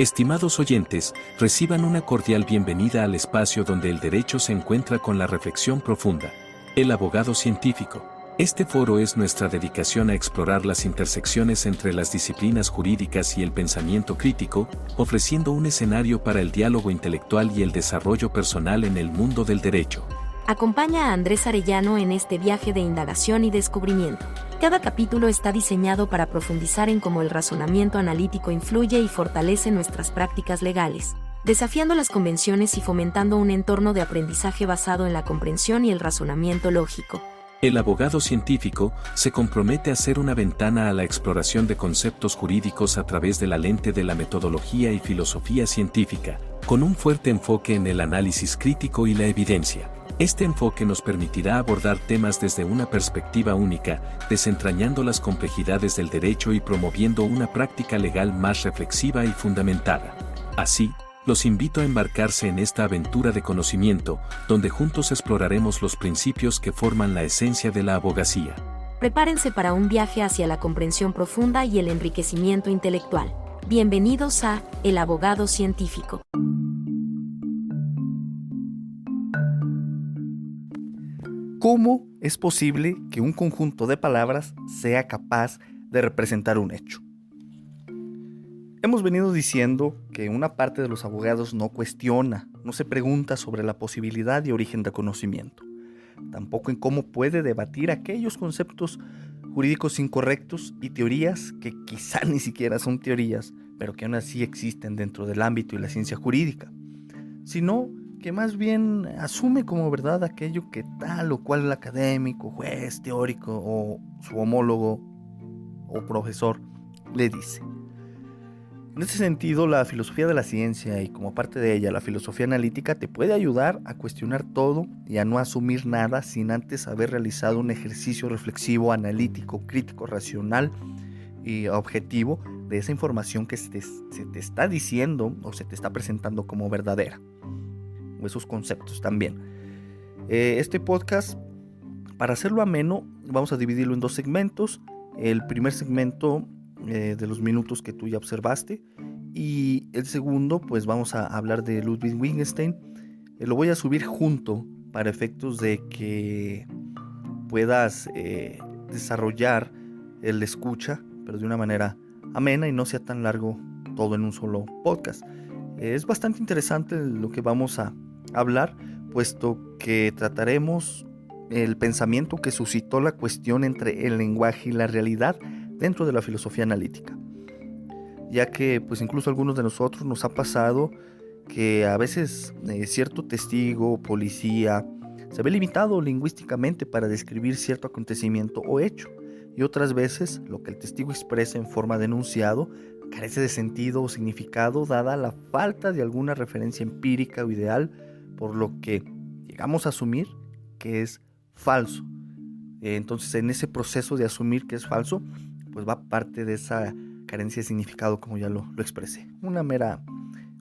Estimados oyentes, reciban una cordial bienvenida al espacio donde el derecho se encuentra con la reflexión profunda. El abogado científico. Este foro es nuestra dedicación a explorar las intersecciones entre las disciplinas jurídicas y el pensamiento crítico, ofreciendo un escenario para el diálogo intelectual y el desarrollo personal en el mundo del derecho. Acompaña a Andrés Arellano en este viaje de indagación y descubrimiento. Cada capítulo está diseñado para profundizar en cómo el razonamiento analítico influye y fortalece nuestras prácticas legales, desafiando las convenciones y fomentando un entorno de aprendizaje basado en la comprensión y el razonamiento lógico. El abogado científico se compromete a ser una ventana a la exploración de conceptos jurídicos a través de la lente de la metodología y filosofía científica, con un fuerte enfoque en el análisis crítico y la evidencia. Este enfoque nos permitirá abordar temas desde una perspectiva única, desentrañando las complejidades del derecho y promoviendo una práctica legal más reflexiva y fundamentada. Así, los invito a embarcarse en esta aventura de conocimiento, donde juntos exploraremos los principios que forman la esencia de la abogacía. Prepárense para un viaje hacia la comprensión profunda y el enriquecimiento intelectual. Bienvenidos a El Abogado Científico. ¿Cómo es posible que un conjunto de palabras sea capaz de representar un hecho? Hemos venido diciendo que una parte de los abogados no cuestiona, no se pregunta sobre la posibilidad y origen del conocimiento, tampoco en cómo puede debatir aquellos conceptos jurídicos incorrectos y teorías que quizá ni siquiera son teorías, pero que aún así existen dentro del ámbito y la ciencia jurídica, sino que más bien asume como verdad aquello que tal o cual el académico, juez, teórico o su homólogo o profesor le dice. En este sentido, la filosofía de la ciencia y como parte de ella la filosofía analítica te puede ayudar a cuestionar todo y a no asumir nada sin antes haber realizado un ejercicio reflexivo, analítico, crítico, racional y objetivo de esa información que se te está diciendo o se te está presentando como verdadera. O esos conceptos también. Este podcast, para hacerlo ameno, vamos a dividirlo en dos segmentos. El primer segmento de los minutos que tú ya observaste, y el segundo, pues vamos a hablar de Ludwig Wittgenstein. Lo voy a subir junto para efectos de que puedas desarrollar el escucha, pero de una manera amena y no sea tan largo todo en un solo podcast. Es bastante interesante lo que vamos a hablar, puesto que trataremos el pensamiento que suscitó la cuestión entre el lenguaje y la realidad dentro de la filosofía analítica, ya que pues incluso a algunos de nosotros nos ha pasado que a veces cierto testigo, policía, se ve limitado lingüísticamente para describir cierto acontecimiento o hecho, y otras veces lo que el testigo expresa en forma de enunciado carece de sentido o significado dada la falta de alguna referencia empírica o ideal, por lo que llegamos a asumir que es falso. Entonces, en ese proceso de asumir que es falso, pues va parte de esa carencia de significado, como ya lo expresé. Un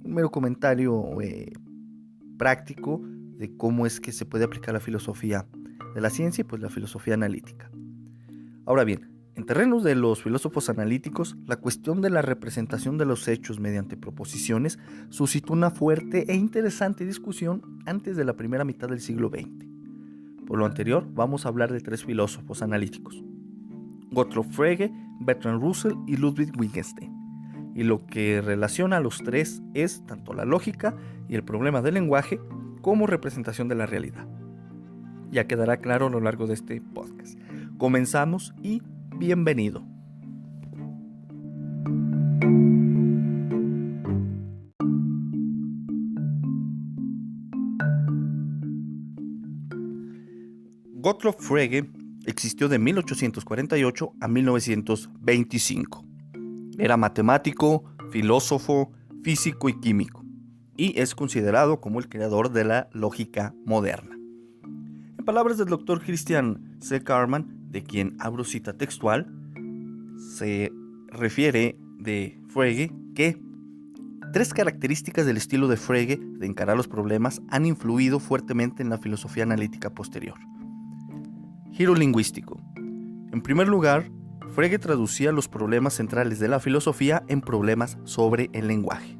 mero comentario práctico de cómo es que se puede aplicar la filosofía de la ciencia y pues la filosofía analítica. Ahora bien, en terrenos de los filósofos analíticos, la cuestión de la representación de los hechos mediante proposiciones suscitó una fuerte e interesante discusión antes de la primera mitad del siglo XX. Por lo anterior, vamos a hablar de tres filósofos analíticos: Gottlob Frege, Bertrand Russell y Ludwig Wittgenstein. Y lo que relaciona a los tres es tanto la lógica y el problema del lenguaje como representación de la realidad. Ya quedará claro a lo largo de este podcast. Comenzamos y bienvenido. Gottlob Frege existió de 1848 a 1925. Era matemático, filósofo, físico y químico, y es considerado como el creador de la lógica moderna. En palabras del Dr. Christian C. Karman, de quien abro cita textual, se refiere de Frege que tres características del estilo de Frege de encarar los problemas han influido fuertemente en la filosofía analítica posterior. Giro lingüístico. En primer lugar, Frege traducía los problemas centrales de la filosofía en problemas sobre el lenguaje.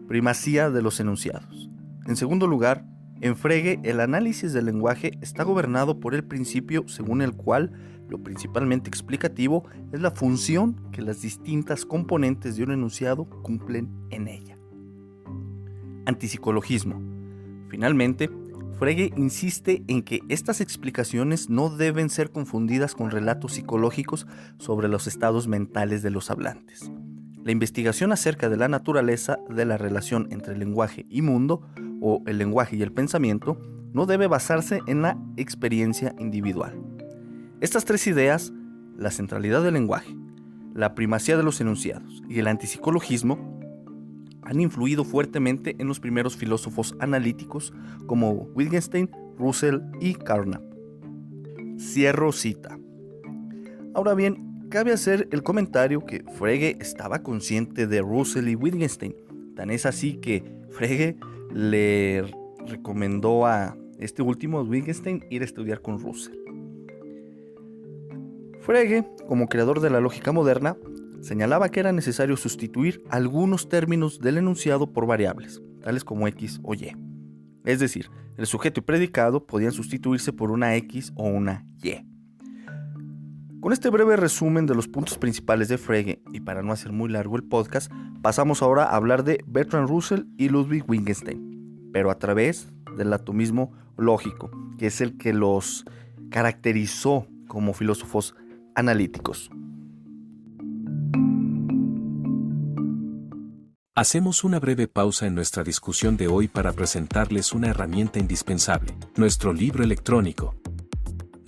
Primacía de los enunciados. En segundo lugar, en Frege, el análisis del lenguaje está gobernado por el principio según el cual lo principalmente explicativo es la función que las distintas componentes de un enunciado cumplen en ella. Antipsicologismo. Finalmente, Frege insiste en que estas explicaciones no deben ser confundidas con relatos psicológicos sobre los estados mentales de los hablantes. La investigación acerca de la naturaleza de la relación entre lenguaje y mundo, o el lenguaje y el pensamiento, no debe basarse en la experiencia individual. Estas tres ideas, la centralidad del lenguaje, la primacía de los enunciados y el antipsicologismo, han influido fuertemente en los primeros filósofos analíticos como Wittgenstein, Russell y Carnap. Cierro cita. Ahora bien, cabe hacer el comentario que Frege estaba consciente de Russell y Wittgenstein. Tan es así que Frege le recomendó a este último, Wittgenstein, ir a estudiar con Russell. Frege, como creador de la lógica moderna, señalaba que era necesario sustituir algunos términos del enunciado por variables, tales como X o Y. Es decir, el sujeto y predicado podían sustituirse por una X o una Y. Con este breve resumen de los puntos principales de Frege, y para no hacer muy largo el podcast, pasamos ahora a hablar de Bertrand Russell y Ludwig Wittgenstein, pero a través del atomismo lógico, que es el que los caracterizó como filósofos analíticos. Hacemos una breve pausa en nuestra discusión de hoy para presentarles una herramienta indispensable, nuestro libro electrónico.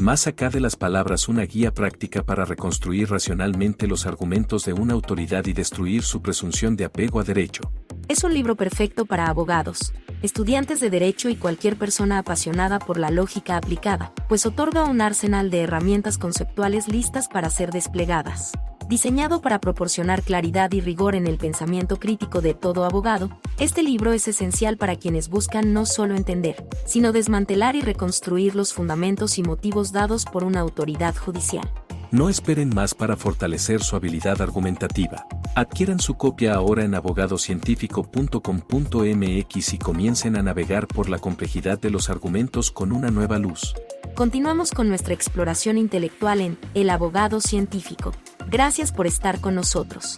Más acá de las palabras, una guía práctica para reconstruir racionalmente los argumentos de una autoridad y destruir su presunción de apego a derecho. Es un libro perfecto para abogados, estudiantes de derecho y cualquier persona apasionada por la lógica aplicada, pues otorga un arsenal de herramientas conceptuales listas para ser desplegadas. Diseñado para proporcionar claridad y rigor en el pensamiento crítico de todo abogado, este libro es esencial para quienes buscan no solo entender, sino desmantelar y reconstruir los fundamentos y motivos dados por una autoridad judicial. No esperen más para fortalecer su habilidad argumentativa. Adquieran su copia ahora en abogadoscientifico.com.mx y comiencen a navegar por la complejidad de los argumentos con una nueva luz. Continuamos con nuestra exploración intelectual en El Abogado Científico. Gracias por estar con nosotros.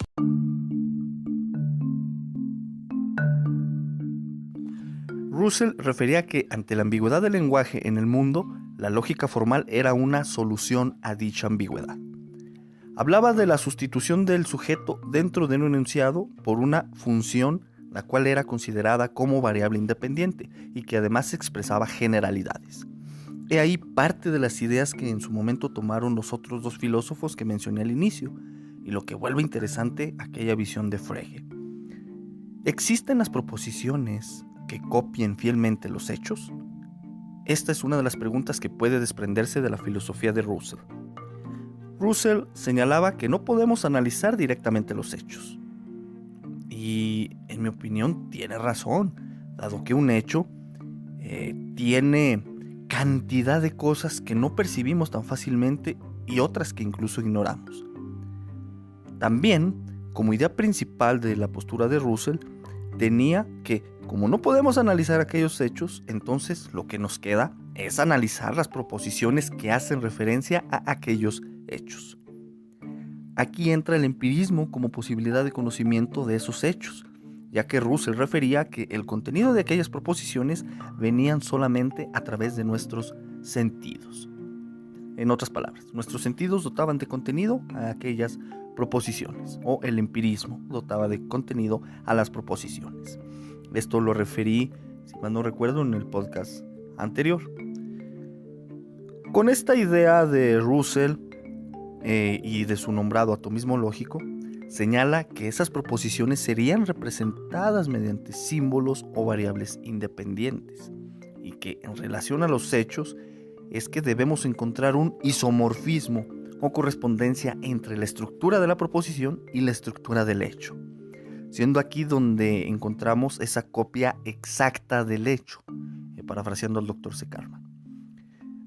Russell refería que ante la ambigüedad del lenguaje en el mundo, la lógica formal era una solución a dicha ambigüedad. Hablaba de la sustitución del sujeto dentro de un enunciado por una función la cual era considerada como variable independiente y que además expresaba generalidades. He ahí parte de las ideas que en su momento tomaron los otros dos filósofos que mencioné al inicio, y lo que vuelve interesante aquella visión de Frege. ¿Existen las proposiciones que copien fielmente los hechos? Esta es una de las preguntas que puede desprenderse de la filosofía de Russell. Russell señalaba que no podemos analizar directamente los hechos. Y en mi opinión tiene razón, dado que un hecho tiene cantidad de cosas que no percibimos tan fácilmente y otras que incluso ignoramos. También, como idea principal de la postura de Russell, tenía que, como no podemos analizar aquellos hechos, entonces lo que nos queda es analizar las proposiciones que hacen referencia a aquellos hechos. Aquí entra el empirismo como posibilidad de conocimiento de esos hechos, ya que Russell refería que el contenido de aquellas proposiciones venían solamente a través de nuestros sentidos. En otras palabras, nuestros sentidos dotaban de contenido a aquellas proposiciones, o el empirismo dotaba de contenido a las proposiciones. Esto lo referí, si mal no recuerdo, en el podcast anterior. Con esta idea de Russell y de su nombrado atomismo lógico, señala que esas proposiciones serían representadas mediante símbolos o variables independientes, y que en relación a los hechos es que debemos encontrar un isomorfismo o correspondencia entre la estructura de la proposición y la estructura del hecho, siendo aquí donde encontramos esa copia exacta del hecho, parafraseando al Dr. C. Carman,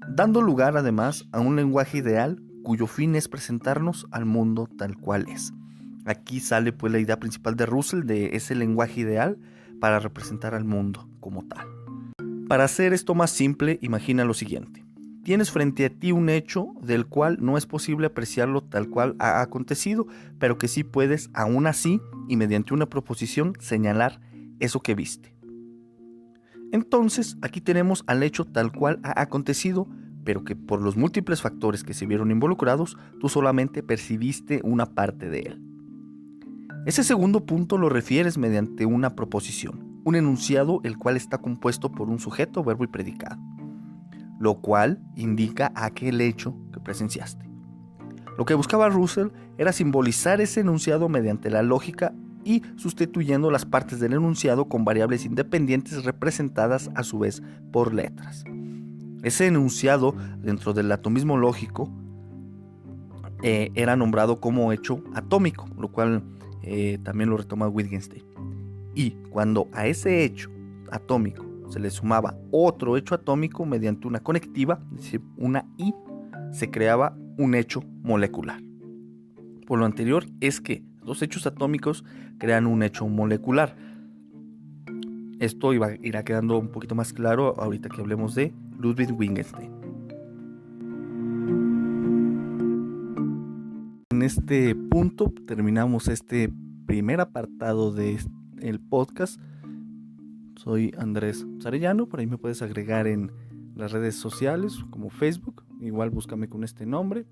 dando lugar además a un lenguaje ideal cuyo fin es presentarnos al mundo tal cual es. Aquí sale pues la idea principal de Russell de ese lenguaje ideal para representar al mundo como tal. Para hacer esto más simple, imagina lo siguiente. Tienes frente a ti un hecho del cual no es posible apreciarlo tal cual ha acontecido, pero que sí puedes, aún así, y mediante una proposición, señalar eso que viste. Entonces, aquí tenemos al hecho tal cual ha acontecido, pero que por los múltiples factores que se vieron involucrados, tú solamente percibiste una parte de él. Ese segundo punto lo refieres mediante una proposición, un enunciado el cual está compuesto por un sujeto, verbo y predicado, lo cual indica aquel hecho que presenciaste. Lo que buscaba Russell era simbolizar ese enunciado mediante la lógica y sustituyendo las partes del enunciado con variables independientes representadas a su vez por letras. Ese enunciado dentro del atomismo lógico era nombrado como hecho atómico, lo cual también lo retoma Wittgenstein. Y cuando a ese hecho atómico se le sumaba otro hecho atómico mediante una conectiva, es decir, una I, se creaba un hecho molecular. Por lo anterior es que dos hechos atómicos crean un hecho molecular. Esto irá quedando un poquito más claro ahorita que hablemos de Ludwig Wittgenstein. En este punto terminamos este primer apartado del podcast. Soy Andrés Sarellano, por ahí me puedes agregar en las redes sociales como Facebook, igual búscame con este nombre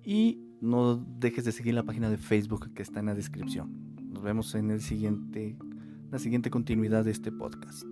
y no dejes de seguir la página de Facebook que está en la descripción. Nos vemos en la siguiente continuidad de este podcast.